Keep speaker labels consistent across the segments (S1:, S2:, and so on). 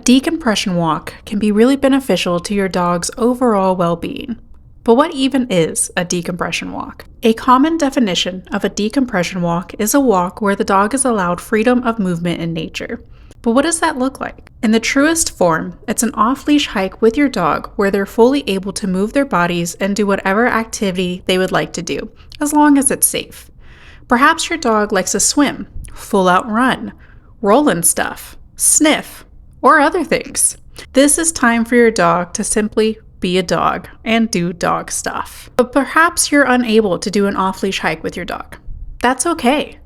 S1: decompression walk can be really beneficial to your dog's overall well-being. But what even is a decompression walk? A common definition of a decompression walk is a walk where the dog is allowed freedom of movement in nature. But what does that look like? In the truest form, it's an off-leash hike with your dog where they're fully able to move their bodies and do whatever activity they would like to do, as long as it's safe. Perhaps your dog likes to swim, full-out run, roll and stuff, sniff, or other things. This is time for your dog to simply be a dog and do dog stuff. But perhaps you're unable to do an off-leash hike with your dog. That's okay.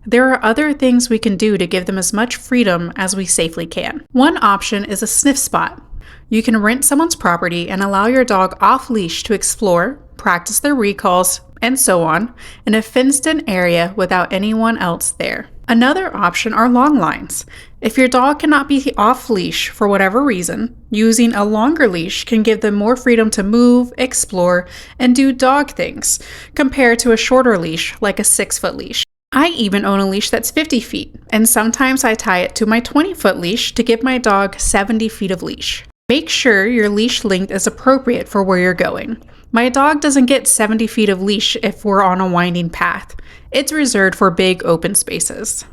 S1: There are other things we can do to give them as much freedom as we safely can. One option is a sniff spot. You can rent someone's property and allow your dog off-leash to explore, practice their recalls, and so on, in a fenced-in area without anyone else there. Another option are long lines. If your dog cannot be off-leash for whatever reason, using a longer leash can give them more freedom to move, explore, and do dog things, compared to a shorter leash like a 6-foot leash. I even own a leash that's 50 feet, and sometimes I tie it to my 20-foot leash to give my dog 70 feet of leash. Make sure your leash length is appropriate for where you're going. My dog doesn't get 70 feet of leash if we're on a winding path. It's reserved for big open spaces.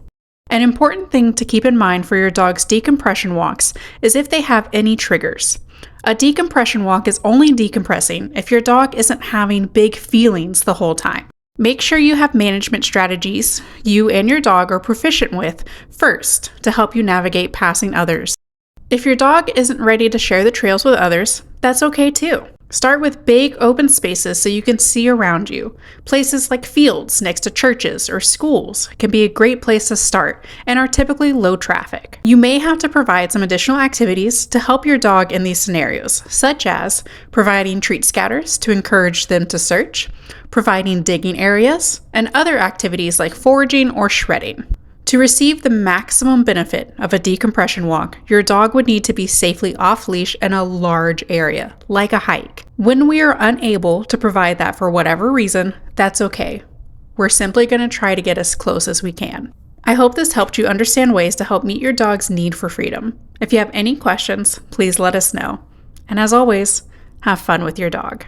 S1: An important thing to keep in mind for your dog's decompression walks is if they have any triggers. A decompression walk is only decompressing if your dog isn't having big feelings the whole time. Make sure you have management strategies you and your dog are proficient with first to help you navigate passing others. If your dog isn't ready to share the trails with others, that's okay too. Start with big open spaces so you can see around you. Places like fields next to churches or schools can be a great place to start and are typically low traffic. You may have to provide some additional activities to help your dog in these scenarios, such as providing treat scatters to encourage them to search, providing digging areas, and other activities like foraging or shredding. To receive the maximum benefit of a decompression walk, your dog would need to be safely off-leash in a large area, like a hike. When we are unable to provide that for whatever reason, that's okay. We're simply going to try to get as close as we can. I hope this helped you understand ways to help meet your dog's need for freedom. If you have any questions, please let us know. And as always, have fun with your dog.